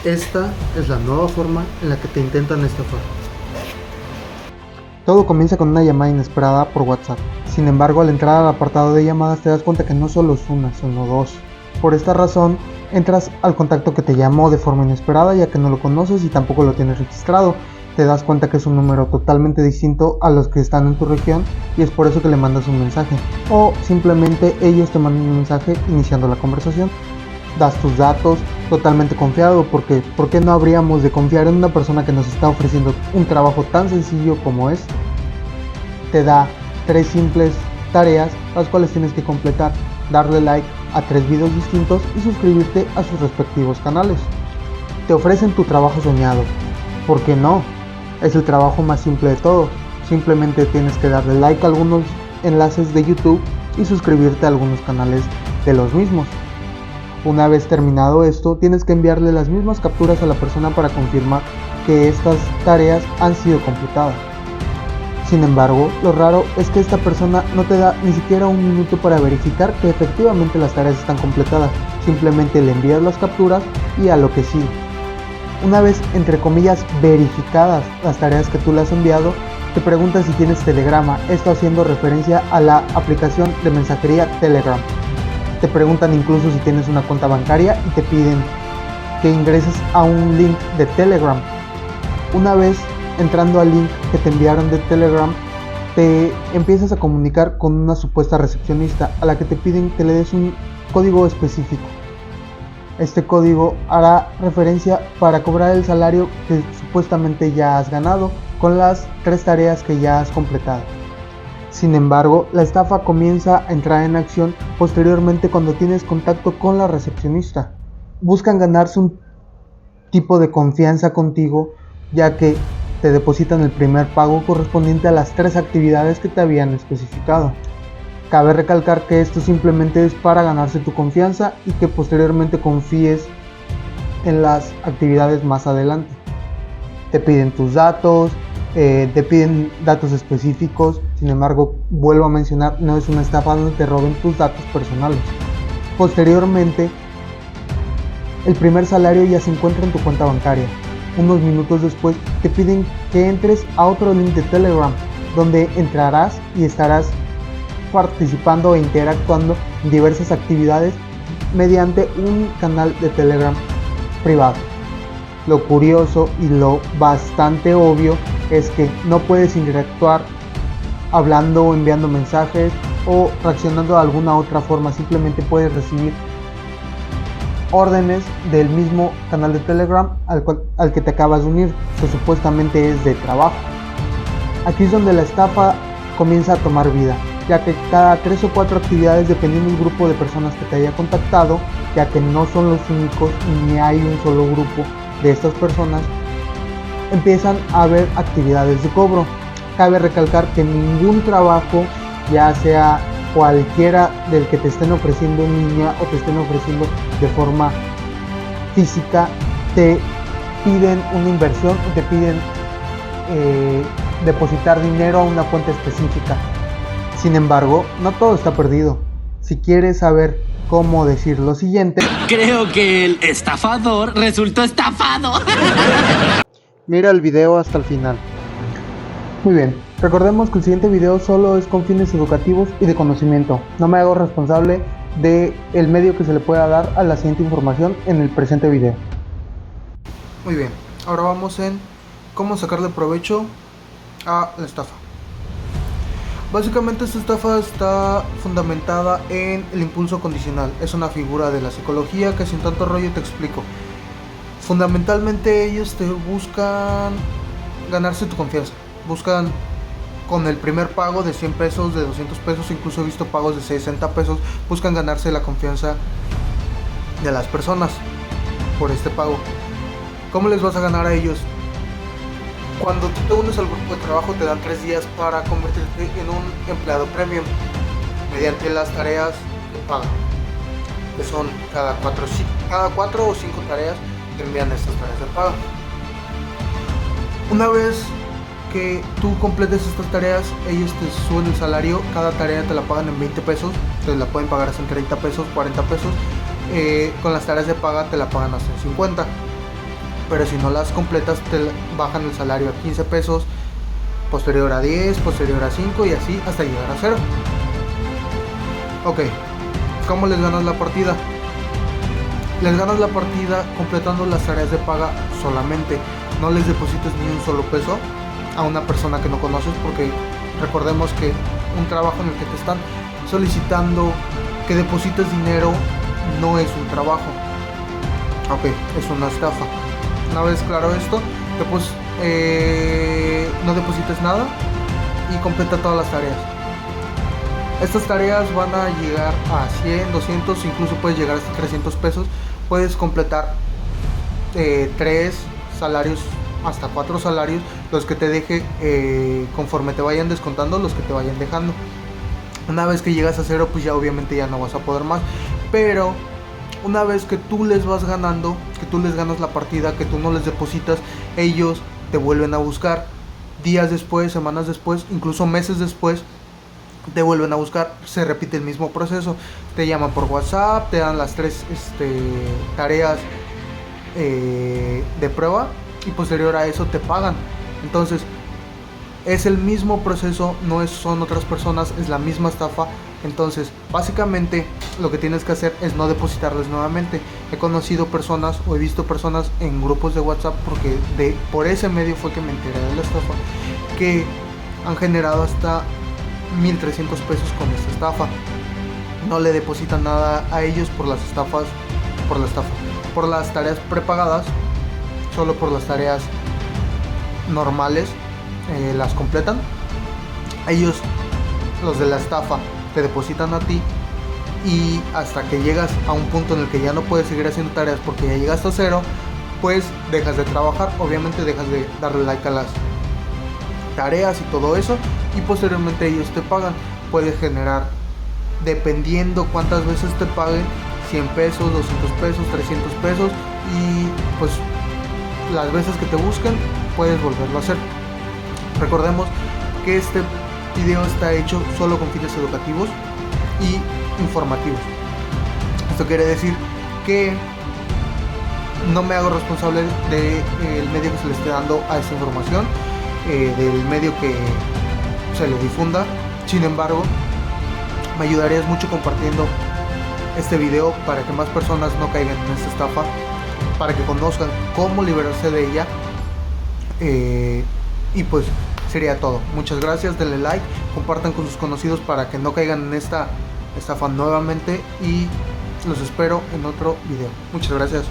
Esta es la nueva forma en la que te intentan estafar. Todo comienza con una llamada inesperada por WhatsApp. Sin embargo, al entrar al apartado de llamadas te das cuenta que no solo es una, sino dos. Por esta razón, entras al contacto que te llamó de forma inesperada, ya que no lo conoces y tampoco lo tienes registrado. Te das cuenta que es un número totalmente distinto a los que están en tu región y es por eso que le mandas un mensaje. O simplemente ellos te mandan un mensaje iniciando la conversación. Das tus datos totalmente confiado, porque ¿por qué no habríamos de confiar en una persona que nos está ofreciendo un trabajo tan sencillo como es? Te da 3 simples tareas, las cuales tienes que completar: darle like a 3 videos distintos y suscribirte a sus respectivos canales. Te ofrecen tu trabajo soñado. ¿Por qué no? Es el trabajo más simple de todo. Simplemente tienes que darle like a algunos enlaces de YouTube y suscribirte a algunos canales de los mismos. Una vez terminado esto, tienes que enviarle las mismas capturas a la persona para confirmar que estas tareas han sido completadas. Sin embargo, lo raro es que esta persona no te da ni siquiera un minuto para verificar que efectivamente las tareas están completadas. Simplemente le envías las capturas y a lo que sigue. Una vez, entre comillas, verificadas las tareas que tú le has enviado, te pregunta si tienes Telegrama, esto haciendo referencia a la aplicación de mensajería Telegram. Te preguntan incluso si tienes una cuenta bancaria y te piden que ingreses a un link de Telegram. Una vez entrando al link que te enviaron de Telegram, te empiezas a comunicar con una supuesta recepcionista a la que te piden que le des un código específico. Este código hará referencia para cobrar el salario que supuestamente ya has ganado con las 3 tareas que ya has completado. Sin embargo, la estafa comienza a entrar en acción posteriormente cuando tienes contacto con la recepcionista. Buscan ganarse un tipo de confianza contigo, ya que te depositan el primer pago correspondiente a las 3 actividades que te habían especificado. Cabe recalcar que esto simplemente es para ganarse tu confianza y que posteriormente confíes en las actividades más adelante. Te piden tus datos, te piden datos específicos. Sin embargo, vuelvo a mencionar, no es una estafa donde te roben tus datos personales. Posteriormente, el primer salario ya se encuentra en tu cuenta bancaria. Unos minutos después te piden que entres a otro link de Telegram, donde entrarás y estarás participando e interactuando en diversas actividades mediante un canal de Telegram privado. Lo curioso y lo bastante obvio es que no puedes interactuar hablando o enviando mensajes o reaccionando de alguna otra forma. Simplemente puedes recibir órdenes del mismo canal de Telegram al que te acabas de unir, que supuestamente es de trabajo. Aquí es donde la estafa comienza a tomar vida, ya que cada 3 o 4 actividades, dependiendo del grupo de personas que te haya contactado, ya que no son los únicos ni hay un solo grupo de estas personas, empiezan a haber actividades de cobro. Cabe recalcar que ningún trabajo, ya sea cualquiera del que te estén ofreciendo en línea o te estén ofreciendo de forma física, te piden una inversión o te piden depositar dinero a una cuenta específica. Sin embargo, no todo está perdido. Si quieres saber cómo decir lo siguiente, creo que el estafador resultó estafado. Mira el video hasta el final. Muy bien, recordemos que el siguiente video solo es con fines educativos y de conocimiento. No me hago responsable del medio que se le pueda dar a la siguiente información en el presente video. Muy bien, ahora vamos en cómo sacarle provecho a la estafa. Básicamente esta estafa está fundamentada en el impulso condicional. Es una figura de la psicología que sin tanto rollo te explico. Fundamentalmente ellos te buscan ganarse tu confianza. Buscan con el primer pago de 100 pesos, de 200 pesos, incluso he visto pagos de 60 pesos. Buscan ganarse la confianza de las personas por este pago. ¿Cómo les vas a ganar a ellos? Cuando tú te unes al grupo de trabajo te dan 3 días para convertirte en un empleado premium mediante las tareas que pagan, que son cada 4 o 5 tareas te envían estas tareas de pago. Una vez que tú completes estas tareas, ellos te suben el salario. Cada tarea te la pagan en 20 pesos, te la pueden pagar hasta en 30 pesos, 40 pesos. Con las tareas de paga te la pagan hasta en 50. pero si no las completas te bajan el salario a 15 pesos, posterior a 10, posterior a 5 y así hasta llegar a 0. Ok, ¿cómo les ganas la partida? Les ganas la partida completando las tareas de paga solamente. No les deposites ni un solo peso a una persona que no conoces, porque recordemos que un trabajo en el que te están solicitando que deposites dinero no es un trabajo. Ok, es una estafa. Una vez claro esto, después no deposites nada y completa todas las tareas. Estas tareas van a llegar a 100, 200, incluso puedes llegar hasta 300 pesos. Puedes completar 3 salarios, hasta 4 salarios, los que te deje conforme te vayan descontando, los que te vayan dejando. Una vez que llegas a 0, pues ya obviamente ya no vas a poder más. Pero una vez que tú les vas ganando, que tú les ganas la partida, que tú no les depositas, ellos te vuelven a buscar. Días después, semanas después, incluso meses después, te vuelven a buscar. Se repite el mismo proceso. Te llaman por WhatsApp, te dan las 3 tareas de prueba y posterior a eso te pagan. Entonces es el mismo proceso, no son otras personas, es la misma estafa. Entonces básicamente lo que tienes que hacer es no depositarles nuevamente. He conocido personas o he visto personas en grupos de WhatsApp, porque por ese medio fue que me enteré de la estafa, que han generado hasta 1,300 pesos con esta estafa. No le depositan nada a ellos por las estafas, por las tareas prepagadas, solo por las tareas normales las completan. Ellos, los de la estafa, te depositan a ti, y hasta que llegas a un punto en el que ya no puedes seguir haciendo tareas porque ya llegaste a 0, pues dejas de trabajar. Obviamente dejas de darle like a las tareas y todo eso, y posteriormente ellos te pagan. Puedes generar, dependiendo cuántas veces te paguen, 100 pesos, 200 pesos, 300 pesos, y pues las veces que te busquen puedes volverlo a hacer. Recordemos que este video está hecho solo con fines educativos y informativos. Esto quiere decir que no me hago responsable del medio que se le esté dando a esta información, del medio que se le difunda. Sin embargo, me ayudarías mucho compartiendo este video para que más personas no caigan en esta estafa, para que conozcan cómo liberarse de ella. Y pues sería todo. Muchas gracias, denle like, compartan con sus conocidos para que no caigan en esta estafa nuevamente, y los espero en otro video. Muchas gracias.